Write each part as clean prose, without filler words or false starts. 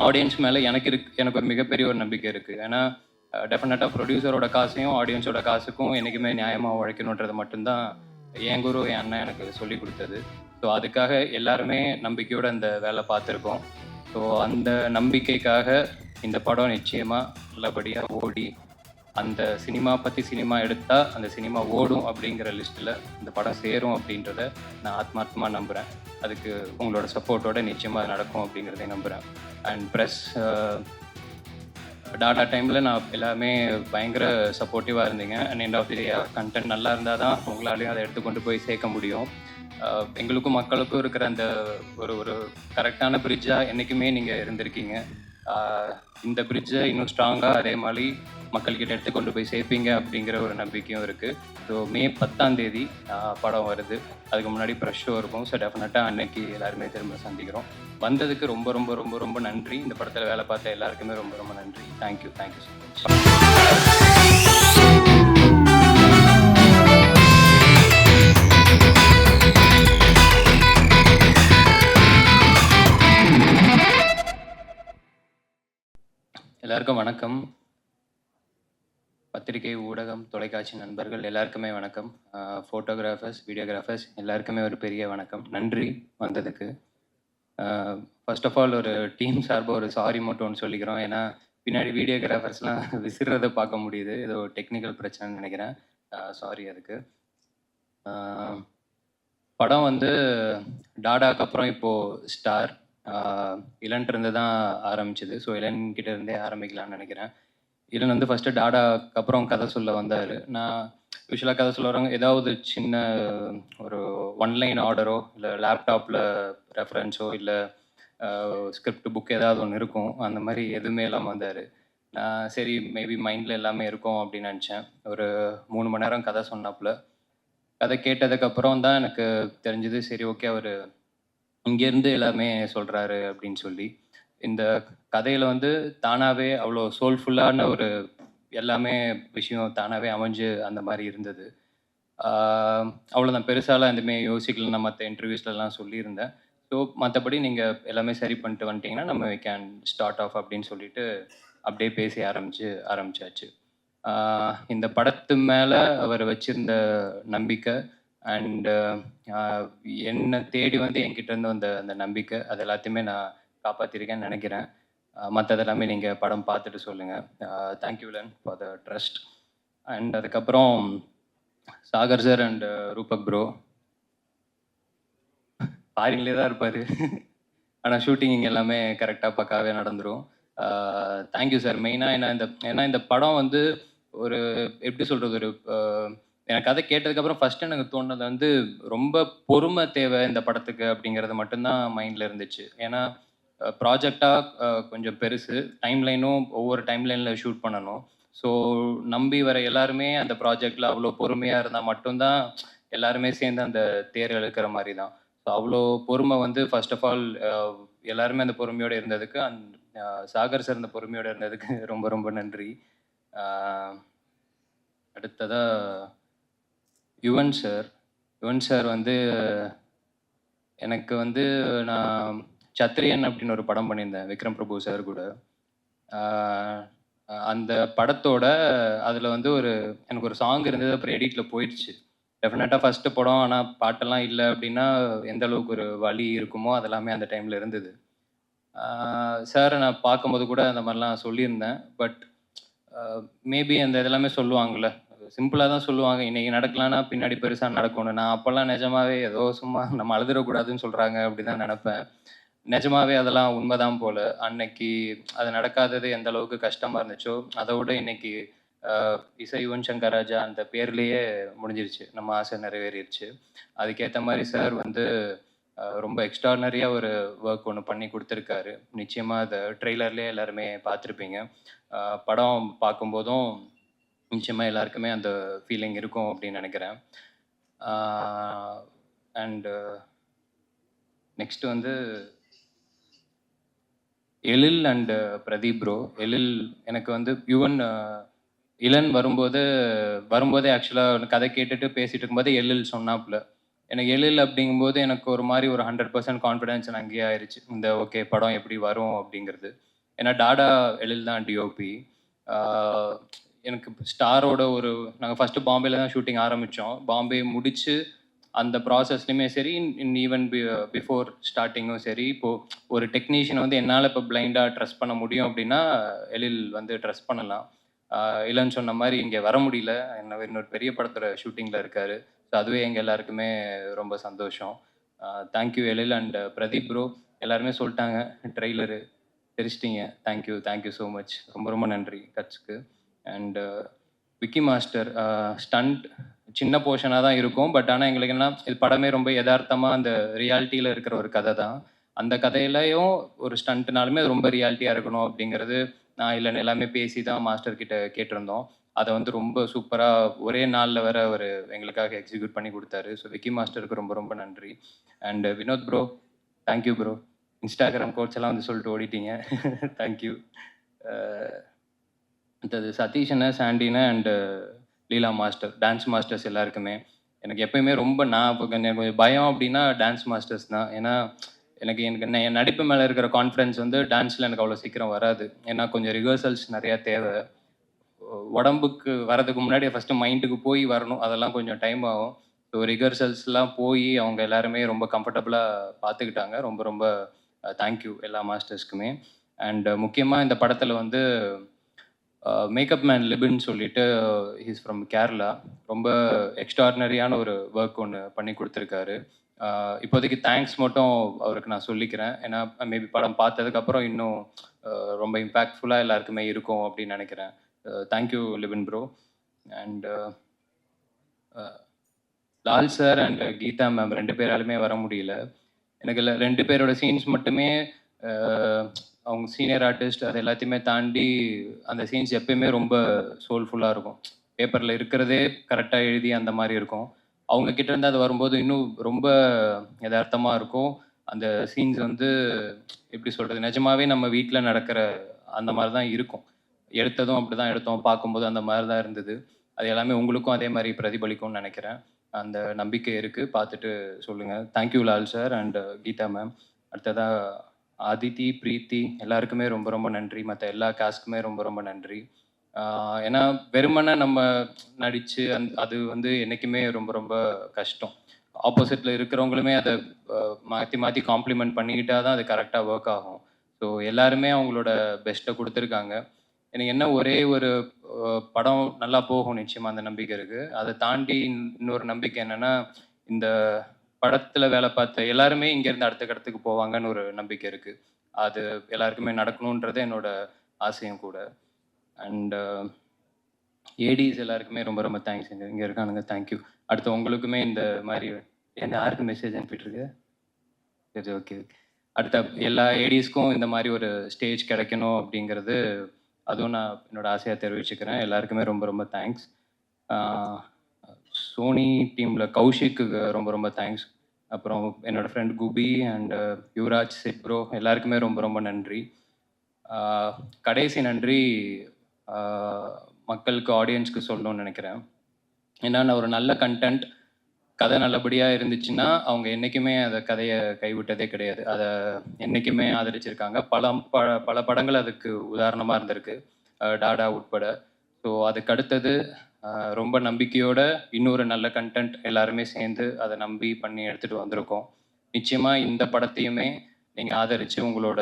Audience மேலே எனக்கு ஒரு மிகப்பெரிய ஒரு நம்பிக்கை இருக்குது. ஏன்னா டெஃபினட்டாக ப்ரொடியூசரோட காசையும் ஆடியன்ஸோட காசுக்கும் என்றைக்குமே நியாயமாக உழைக்கணுன்றது மட்டும்தான் என் குரு என் அண்ணன் எனக்கு சொல்லி கொடுத்தது. ஸோ அதுக்காக எல்லாருமே நம்பிக்கையோடு அந்த வேலை பார்த்துருக்கோம். ஸோ அந்த நம்பிக்கைக்காக இந்த படம் நிச்சயமாக நல்லபடியாக ஓடி அந்த சினிமா எடுத்தால் அந்த சினிமா ஓடும் அப்படிங்கிற லிஸ்ட்டில் இந்த படம் சேரும் அப்படின்றத நான் ஆத்மார்த்தமாக நம்புகிறேன். அதுக்கு உங்களோட சப்போர்ட்டோட நிச்சயமாக நடக்கும் அப்படிங்கிறதை நம்புகிறேன். அண்ட் ப்ரெஸ் டாடா டைமில் நான் எல்லாமே பயங்கர சப்போர்ட்டிவாக இருந்தீங்க. And end of the day content நல்லா இருந்தால் தான் உங்களாலையும் அதை எடுத்துக்கொண்டு போய் சேர்க்க முடியும். எங்களுக்கும் மக்களுக்கும் இருக்கிற அந்த ஒரு கரெக்டான பிரிட்ஜாக என்றைக்குமே நீங்கள் இருந்திருக்கீங்க. இந்த பிரிட்ஜை இன்னும் ஸ்ட்ராங்காக அதே மாதிரி மக்கள்கிட்ட எடுத்துக்கொண்டு போய் சேர்ப்பீங்க அப்படிங்கிற ஒரு நம்பிக்கையும் இருக்குது. ஸோ மே 10 படம் வருது. அதுக்கு முன்னாடி ப்ரெஷ் ஷோ இருக்கும். ஸோ டெஃபினட்டாக அன்னைக்கு எல்லாருமே திரும்ப சந்திக்கிறோம். வந்ததுக்கு ரொம்ப ரொம்ப ரொம்ப ரொம்ப நன்றி. இந்த படத்தில் வேலை பார்த்த எல்லாருக்குமே ரொம்ப ரொம்ப நன்றி. Thank you so much. எல்லாருக்கும் வணக்கம். பத்திரிகை, ஊடகம், தொலைக்காட்சி நண்பர்கள் எல்லாருக்குமே வணக்கம். ஃபோட்டோகிராஃபர்ஸ், வீடியோகிராஃபர்ஸ் எல்லாருக்குமே ஒரு பெரிய வணக்கம். நன்றி வந்ததுக்கு. ஃபர்ஸ்ட் ஆஃப் ஆல் ஒரு டீம் சார்பாக ஒரு சாரி மட்டும் ஒன்று சொல்லிக்கிறோம். ஏன்னா பின்னாடி வீடியோகிராஃபர்ஸ்லாம் விசிறதை பார்க்க முடியுது. ஏதோ டெக்னிக்கல் பிரச்சனைன்னு நினைக்கிறேன். சாரி அதுக்கு. படம் வந்து டாடாக்கு அப்புறம் இப்போது ஸ்டார் இளன்ட்டு தான் ஆரம்பிச்சிது. ஸோ இளன்கிட்ட இருந்தே ஆரம்பிக்கலான்னு நினைக்கிறேன். இளன் வந்து ஃபஸ்ட்டு டாடாக்கு அப்புறம் கதை சொல்ல வந்தார். நான் யூஸ்வலாக கதை சொல்ல வரவங்க ஏதாவது சின்ன ஒரு ஒன்லைன் ஆர்டரோ இல்லை லேப்டாப்பில் ரெஃபரன்ஸோ இல்லை ஸ்கிரிப்ட் புக் ஏதாவது ஒன்று இருக்கும். அந்த மாதிரி எதுவுமே இல்லாமல் வந்தார். நான் சரி மேபி மைண்டில் எல்லாமே இருக்கும் அப்படின்னு நினச்சேன். ஒரு 3 மணி நேரம் கதை சொன்னாப்புல. கதை கேட்டதுக்கப்புறம் தான் எனக்கு தெரிஞ்சது, சரி ஓகே அவர் இங்கேருந்து எல்லாமே சொல்கிறாரு அப்படின்னு சொல்லி. இந்த கதையில் வந்து தானாகவே அவ்வளோ சோல்ஃபுல்லான ஒரு எல்லாமே விஷயம் தானாகவே அமைஞ்சு அந்த மாதிரி இருந்தது. அவ்வளோதான், பெருசாலாம் எதுவுமே யோசிக்கல. நான் மற்ற இன்டர்வியூஸ்லலாம் சொல்லியிருந்தேன். ஸோ மற்றபடி நீங்கள் எல்லாமே சரி பண்ணிட்டு வந்துட்டிங்கன்னா நம்ம வி கேன் ஸ்டார்ட் ஆஃப் அப்படின்னு சொல்லிட்டு அப்படியே பேசி ஆரம்பிச்சாச்சு. இந்த படத்து மேலே அவர் வச்சிருந்த நம்பிக்கை அண்டு என்னை தேடி வந்து என்கிட்டேருந்து வந்த அந்த நம்பிக்கை, அது எல்லாத்தையுமே நான் காப்பாற்றிருக்கேன்னு நினைக்கிறேன். மற்றது எல்லாமே நீங்கள் படம் பார்த்துட்டு சொல்லுங்கள். தேங்க்யூ லன் ஃபார் த ட்ரஸ்ட். அண்ட் அதுக்கப்புறம் Sagar sir and Rupak bro ஃபாரின்லேயே தான் இருப்பார். ஆனால் ஷூட்டிங் இங்கே எல்லாமே கரெக்டாக பக்காவே நடந்துடும். Thank you sir. மெயினாக ஏன்னா இந்த படம் வந்து ஒரு எப்படி சொல்கிறது, ஒரு எனக்கு கதை கேட்டதுக்கப்புறம் ஃபஸ்ட்டு எனக்கு தோணுது வந்து ரொம்ப பொறுமை தேவை இந்த படத்துக்கு அப்படிங்கிறது மட்டும்தான் மைண்டில் இருந்துச்சு. ஏன்னா ப்ராஜெக்டாக கொஞ்சம் பெருசு, டைம்லைனும் ஒவ்வொரு டைம்லைனில் ஷூட் பண்ணணும். ஸோ நம்பி வர எல்லாருமே அந்த ப்ராஜெக்டில் அவ்வளோ பொறுமையாக இருந்தால் மட்டும்தான் எல்லாருமே சேர்ந்து அந்த தேர் இழுக்கிற மாதிரி தான். ஸோ அவ்வளோ பொறுமை வந்து ஃபர்ஸ்ட் ஆஃப் ஆல் எல்லாருமே அந்த பொறுமையோடு இருந்ததுக்கு, சாகர் சார் அந்த பொறுமையோடு இருந்ததுக்கு ரொம்ப ரொம்ப நன்றி. அடுத்ததாக யுவன் சார் வந்து எனக்கு வந்து நான் சத்ரியன் அப்படின்னு ஒரு படம் பண்ணியிருந்தேன் விக்ரம் பிரபு சார் கூட. அந்த படத்தோட அதில் வந்து எனக்கு ஒரு சாங் இருந்தது. அப்புறம் எடிட்டில் போயிடுச்சு. டெஃபினட்டாக ஃபஸ்ட்டு படம், ஆனால் பாட்டெல்லாம் இல்லை அப்படின்னா எந்த அளவுக்கு ஒரு வலி இருக்குமோ அதெல்லாமே அந்த டைமில் இருந்தது. சாரை நான் பார்க்கும்போது கூட அந்த மாதிரிலாம் சொல்லியிருந்தேன். பட் மேபி அந்த இதெல்லாமே சொல்லுவாங்கள்ல, சிம்பிளாக தான் சொல்லுவாங்க, இன்றைக்கி நடக்கலான்னா பின்னாடி பெருசாக நடக்கணும். நான் அப்போல்லாம் நிஜமாவே ஏதோ சும்மா நம்ம அழுதுடக்கூடாதுன்னு சொல்கிறாங்க அப்படி தான் நினப்பேன். நிஜமாவே அதெல்லாம் உண்மைதான் போல். அன்னைக்கு அது நடக்காதது எந்த அளவுக்கு கஷ்டமாக இருந்துச்சோ அதை விட இன்னைக்கு இசை யுவன் சங்கர் ராஜா அந்த பேர்லேயே முடிஞ்சிருச்சு. நம்ம ஆசை நிறைவேறிடுச்சு. அதுக்கேற்ற மாதிரி சார் வந்து ரொம்ப எக்ஸ்ட்ரானரியாக ஒரு ஒர்க் ஒன்று பண்ணி கொடுத்துருக்காரு. நிச்சயமாக அதை ட்ரெய்லர்லேயே எல்லாருமே பார்த்துருப்பீங்க. படம் பார்க்கும்போதும் நிச்சயமாக எல்லாருக்குமே அந்த ஃபீலிங் இருக்கும் அப்படின்னு நினைக்கிறேன். அண்டு நெக்ஸ்ட் வந்து எழில் அண்டு பிரதீப் ப்ரோ. எழில் எனக்கு வந்து இளன் வரும்போதே ஆக்சுவலாக கதை கேட்டுட்டு பேசிகிட்டு இருக்கும்போது எழில் சொன்னாப்புல, எனக்கு எழில் அப்படிங்கும்போது எனக்கு ஒரு மாதிரி ஒரு 100% கான்ஃபிடென்ஸ் எனக்கு அங்கேயே ஆயிடுச்சு. இந்த ஓகே படம் எப்படி வரும் அப்படிங்கிறது. ஏன்னா டாடா எழில் தான் டிஓபி. எனக்கு ஸ்டாரோட ஒரு நாங்கள் ஃபஸ்ட்டு பாம்பேல தான் ஷூட்டிங் ஆரம்பித்தோம். பாம்பே முடிச்சு அந்த ப்ராசஸ்லையுமே சரி, ஈவன் பிஃபோர் ஸ்டார்ட்டிங்கும் சரி, இப்போது ஒரு டெக்னீஷியன் வந்து என்னால் இப்போ பிளைண்டாக ட்ரஸ்ட் பண்ண முடியும் அப்படின்னா எழில் வந்து ட்ரஸ்ட் பண்ணலாம். இல்லைன்னு சொன்ன மாதிரி இங்கே வர முடியல. இன்னொரு பெரிய படத்தோட ஷூட்டிங்கில் இருக்கார். ஸோ அதுவே எங்கள் எல்லாருக்குமே ரொம்ப சந்தோஷம். Thank you Ezhil and Pradeep bro. எல்லாருமே சொல்லிட்டாங்க ட்ரெய்லரு தெரிச்சிட்டிங்க. Thank you thank you so much. ரொம்ப ரொம்ப நன்றி கட்ஸ்க்கு. அண்ட் விக்கி மாஸ்டர் ஸ்டண்ட் சின்ன போர்ஷனாக தான் இருக்கும். பட் ஆனால் எங்களுக்கு என்ன இது படமே ரொம்ப யதார்த்தமாக அந்த ரியாலிட்டியில் இருக்கிற ஒரு கதை தான். அந்த கதையிலையும் ஒரு ஸ்டண்ட்னாலுமே அது ரொம்ப ரியாலிட்டியாக இருக்கணும் அப்படிங்கிறது நான் இல்லைன்னு எல்லாமே பேசி தான் மாஸ்டர் கிட்ட கேட்டிருந்தோம். அதை வந்து ரொம்ப சூப்பராக ஒரே நாளில் வேற அவர் எங்களுக்காக எக்ஸிக்யூட் பண்ணி கொடுத்தாரு. ஸோ விக்கி மாஸ்டருக்கு ரொம்ப ரொம்ப நன்றி. And Vinod bro, thank you bro. Instagram quotes எல்லாம் வந்து சொல்லிட்டு ஓடிட்டீங்க. தேங்க்யூ. அடுத்தது சதீஷனை, சாண்டினை and Leela master, dance masters எல்லாருக்குமே. எனக்கு எப்பயுமே ரொம்ப நான் இப்போ எனக்கு கொஞ்சம் பயம் அப்படின்னா டான்ஸ் மாஸ்டர்ஸ் தான். ஏன்னா எனக்கு எனக்கு என் நடிப்பு மேலே இருக்கிற கான்ஃபிடன்ஸ் வந்து டான்ஸில் எனக்கு அவ்வளோ சீக்கிரம் வராது. ஏன்னா கொஞ்சம் ரிஹர்சல்ஸ் நிறையா தேவை. உடம்புக்கு வரதுக்கு முன்னாடி ஃபஸ்ட்டு மைண்டுக்கு போய் வரணும். அதெல்லாம் கொஞ்சம் டைம் ஆகும். ஸோ ரிஹர்சல்ஸ்லாம் போய் அவங்க எல்லாருமே ரொம்ப கம்ஃபர்டபுளாக பார்த்துக்கிட்டாங்க. ரொம்ப ரொம்ப தேங்க்யூ எல்லா மாஸ்டர்ஸ்க்குமே. அண்ட் முக்கியமாக இந்த படத்தில் வந்து மேக்கப் மேன் லிபின்னு சொல்லிட்டு ஹீஸ் ஃப்ரம் கேரளா. ரொம்ப எக்ஸ்ட்ராடினரியான ஒரு ஒர்க் ஒன்று பண்ணி கொடுத்துருக்காரு. இப்போதைக்கு தேங்க்ஸ் மட்டும் அவருக்கு நான் சொல்லிக்கிறேன். ஏன்னா மேபி படம் பார்த்ததுக்கப்புறம் இன்னும் ரொம்ப இம்பேக்ட்ஃபுல்லாக எல்லாருக்குமே இருக்கும் அப்படின்னு நினைக்கிறேன். Thank you Libin bro. And Lal sir and Geetha ma'am 2 பேராலுமே வர முடியல. எனக்கு 2 பேரோட சீன்ஸ் மட்டுமே அவங்க சீனியர் ஆர்டிஸ்ட் அது எல்லாத்தையுமே தாண்டி அந்த சீன்ஸ் எப்பயுமே ரொம்ப சோல்ஃபுல்லாக இருக்கும். பேப்பரில் இருக்கிறதே கரெக்டாக எழுதி அந்த மாதிரி இருக்கும். அவங்க கிட்ட இருந்து அது வரும்போது இன்னும் ரொம்ப யதார்த்தமாக இருக்கும். அந்த சீன்ஸ் வந்து எப்படி சொல்கிறது, நிஜமாவே நம்ம வீட்டில் நடக்கிற அந்த மாதிரி தான் இருக்கும். எடுத்ததும் அப்படி தான் எடுத்தோம், பார்க்கும்போது அந்த மாதிரி தான் இருந்தது. அது எல்லாமே உங்களுக்கும் அதே மாதிரி பிரதிபலிக்கும்னு நினைக்கிறேன். அந்த நம்பிக்கை இருக்குது. பார்த்துட்டு சொல்லுங்கள். Thank you Lal sir and Geetha ma'am. அடுத்ததாக அதித்தி, பிரீத்தி எல்லாருக்குமே ரொம்ப ரொம்ப நன்றி. மற்ற எல்லா காஸ்ட்டுக்குமே ரொம்ப ரொம்ப நன்றி. ஏன்னா வெறுமனே நம்ம நடித்து அது வந்து என்றைக்குமே ரொம்ப ரொம்ப கஷ்டம். ஆப்போசிட்டில் இருக்கிறவங்களுமே அதை மாற்றி மாற்றி காம்ப்ளிமெண்ட் பண்ணிக்கிட்டா தான் அது கரெக்டாக ஒர்க் ஆகும். ஸோ எல்லாருமே அவங்களோட பெஸ்ட்டை கொடுத்துருக்காங்க. எனக்கு என்ன ஒரே ஒரு படம் நல்லா போகும் நிச்சயமாக அந்த நம்பிக்கை இருக்குது. அதை தாண்டி இன்னொரு நம்பிக்கை என்னென்னா, இந்த படத்தில் வேலை பார்த்த எல்லாருமே இங்கேருந்து அடுத்த கட்டத்துக்கு போவாங்கன்னு ஒரு நம்பிக்கை இருக்குது. அது எல்லாருக்குமே நடக்கணுன்றது என்னோட ஆசையும் கூட. அண்ட் ஏடிஸ் எல்லாருக்குமே ரொம்ப ரொம்ப தேங்க்ஸ். இங்கே இருக்கானுங்க, தேங்க்யூ. அடுத்து உங்களுக்குமே இந்த மாதிரி என்ன யாருக்கு மெசேஜ் அனுப்பிட்டுருக்கு? சரி, ஓகே ஓகே. அடுத்த எல்லா ஏடிஸ்க்கும் இந்த மாதிரி ஒரு ஸ்டேஜ் கிடைக்கணும் அப்படிங்கிறது அதுவும் நான் என்னோட ஆசையாக தெரிவிச்சுக்கிறேன். எல்லாருக்குமே ரொம்ப ரொம்ப தேங்க்ஸ். சோனி டீமில் கௌஷிக்கு ரொம்ப ரொம்ப தேங்க்ஸ். அப்புறம் என்னோடய friend Kubi and Yuvaraj, Sid bro எல்லாருக்குமே ரொம்ப ரொம்ப நன்றி. கடைசி நன்றி மக்களுக்கு, ஆடியன்ஸ்க்கு சொல்லணும்னு நினைக்கிறேன். ஏன்னா நான் ஒரு நல்ல கண்டென்ட் கதை நல்லபடியாக இருந்துச்சுன்னா அவங்க என்றைக்குமே அந்த கதையை கைவிட்டதே கிடையாது. அதை என்றைக்குமே ஆதரிச்சிருக்காங்க. பல படங்கள் அதுக்கு உதாரணமாக இருந்திருக்கு, டாடா உட்பட. ஸோ அதுக்கு அடுத்தது ரொம்ப நம்பிக்கையோட இன்னொரு நல்ல கண்டென்ட் எல்லாருமே சேர்ந்து அதை நம்பி பண்ணி எடுத்துகிட்டு வந்திருக்கோம். நிச்சயமாக இந்த படத்தையுமே நீங்கள் ஆதரித்து உங்களோட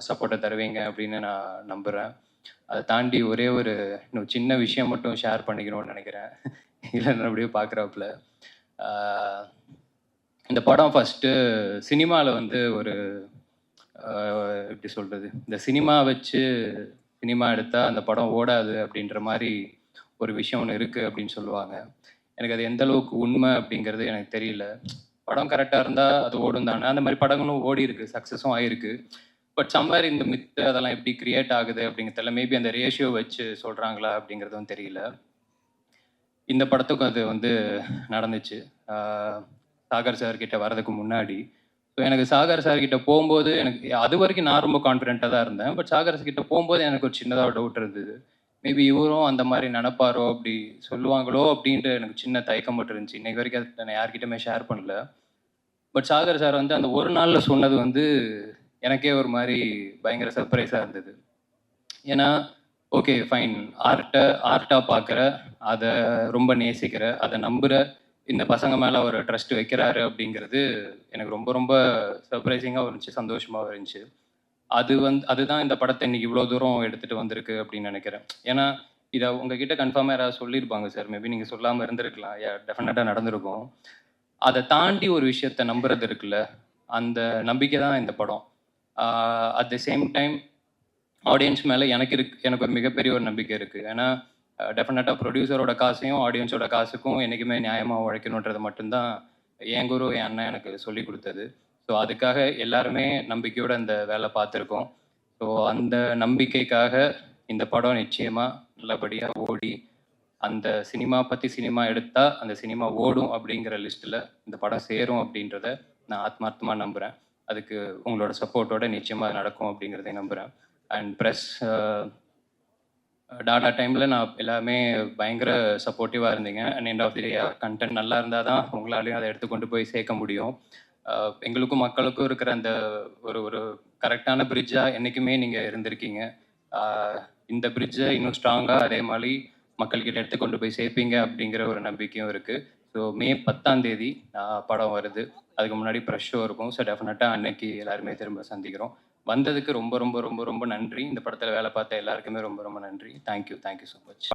சப்போர்ட்டை தருவீங்க அப்படின்னு நான் நம்புகிறேன். அதை தாண்டி ஒரே ஒரு இன்னும் சின்ன விஷயம் மட்டும் ஷேர் பண்ணிக்கணும்னு நினைக்கிறேன். இல்லை அப்படியே பார்க்குறாப்புல. இந்த படம் ஃபஸ்ட்டு சினிமாவில் வந்து ஒரு எப்படி சொல்கிறது, இந்த சினிமா வச்சு சினிமா எடுத்தால் அந்த படம் ஓடாது அப்படின்ற மாதிரி ஒரு விஷயம் ஒன்று இருக்குது அப்படின்னு சொல்லுவாங்க. எனக்கு அது எந்த அளவுக்கு உண்மை அப்படிங்கிறது எனக்கு தெரியல. படம் கரெக்டாக இருந்தால் அது ஓடும் தானே. அந்த மாதிரி படங்களும் ஓடி இருக்கு, சக்ஸஸும் ஆகிருக்கு. பட் சம்வேர் இந்த மித்து அதெல்லாம் எப்படி கிரியேட் ஆகுது அப்படிங்கிறதுல மேபி அந்த ரேஷியோ வச்சு சொல்கிறாங்களா அப்படிங்கிறதும் தெரியல. இந்த படத்துக்கும் அது வந்து நடந்துச்சு. சாகர் சார் கிட்ட வரதுக்கு முன்னாடி. ஸோ எனக்கு சாகர் சார் கிட்ட போகும்போது எனக்கு அது வரைக்கும் நான் ரொம்ப கான்ஃபிடென்ட்டாக தான் இருந்தேன். பட் சாகர் கிட்ட போகும்போது எனக்கு ஒரு சின்னதாக டவுட் இருந்தது. மேபி இவரும் அந்த மாதிரி நினைப்பாரோ, அப்படி சொல்லுவாங்களோ அப்படின்ட்டு எனக்கு சின்ன தயக்கம் மட்டும் இருந்துச்சு. இன்னைக்கு வரைக்கும் அதை நான் யார்கிட்டயுமே ஷேர் பண்ணல. பட் சாகர் சார் வந்து அந்த ஒரு நாள்ல சொன்னது வந்து எனக்கே ஒரு மாதிரி பயங்கர சர்ப்ரைஸாக இருந்தது. ஏன்னா ஓகே ஃபைன், ஆர்ட்டாக பார்க்குற, அதை ரொம்ப நேசிக்கிற, அதை நம்புகிற இந்த பசங்க மேலே ஒரு ட்ரஸ்ட் வைக்கிறாரு அப்படிங்கிறது எனக்கு ரொம்ப ரொம்ப சர்ப்ரைசிங்காக இருந்துச்சு, சந்தோஷமாகவும் இருந்துச்சு. அதுதான் இந்த படத்தை இன்னைக்கு இவ்வளோ தூரம் எடுத்துகிட்டு வந்திருக்கு அப்படின்னு நினைக்கிறேன். ஏன்னா இதை உங்ககிட்ட கன்ஃபார்மாக யாராவது சொல்லியிருப்பாங்க சார். மேபி நீங்கள் சொல்லாமல் இருந்திருக்கலாம். டெஃபினட்டாக நடந்திருக்கும். அதை தாண்டி ஒரு விஷயத்தை நம்புறது இருக்குல்ல, அந்த நம்பிக்கை தான் இந்த படம். At the same time audience மேலே எனக்கு ஒரு மிகப்பெரிய ஒரு நம்பிக்கை இருக்குது. ஏன்னா டெஃபினட்டாக ப்ரொடியூசரோட காசையும் ஆடியன்ஸோட காசுக்கும் என்றைக்குமே நியாயமாக உழைக்கணுன்றது மட்டும்தான் என் குரு, என் அண்ணன் எனக்கு சொல்லி கொடுத்தது. ஸோ அதுக்காக எல்லாருமே நம்பிக்கையோடு அந்த வேலை பார்த்துருக்கோம். ஸோ அந்த நம்பிக்கைக்காக இந்த படம் நிச்சயமாக நல்லபடியாக ஓடி, அந்த சினிமா எடுத்தால் அந்த சினிமா ஓடும் அப்படிங்கிற லிஸ்ட்டில் இந்த படம் சேரும் அப்படின்றத நான் ஆத்மார்த்தமாக நம்புகிறேன். அதுக்கு உங்களோட சப்போர்ட்டோட நிச்சயமாக நடக்கும் அப்படிங்கிறதை நம்புகிறேன். அண்ட் ப்ரெஸ் டாடா டைமில் நான் எல்லாமே பயங்கர சப்போர்ட்டிவாக இருந்தீங்க. And end of the day content நல்லா இருந்தால் தான் உங்களாலையும் அதை எடுத்து கொண்டு போய் சேர்க்க முடியும். எங்களுக்கும் மக்களுக்கும் இருக்கிற அந்த ஒரு கரெக்டான பிரிட்ஜாக என்றைக்குமே நீங்கள் இருந்திருக்கீங்க. இந்த பிரிட்ஜை இன்னும் ஸ்ட்ராங்காக அதே மாதிரி மக்கள்கிட்ட எடுத்து கொண்டு போய் சேர்ப்பீங்க அப்படிங்கிற ஒரு நம்பிக்கையும் இருக்குது. ஸோ மே 10ஆம் தேதி படம் வருது. அதுக்கு முன்னாடி ப்ரெஷ் ஷோ இருக்கும். ஸோ டெஃபினட்டாக அன்னைக்கு எல்லாருமே திரும்ப சந்திக்கிறோம். வந்ததுக்கு ரொம்ப ரொம்ப ரொம்ப ரொம்ப நன்றி. இந்த படத்தில் வேலை பார்த்த எல்லாருக்குமே ரொம்ப ரொம்ப நன்றி. Thank you so much.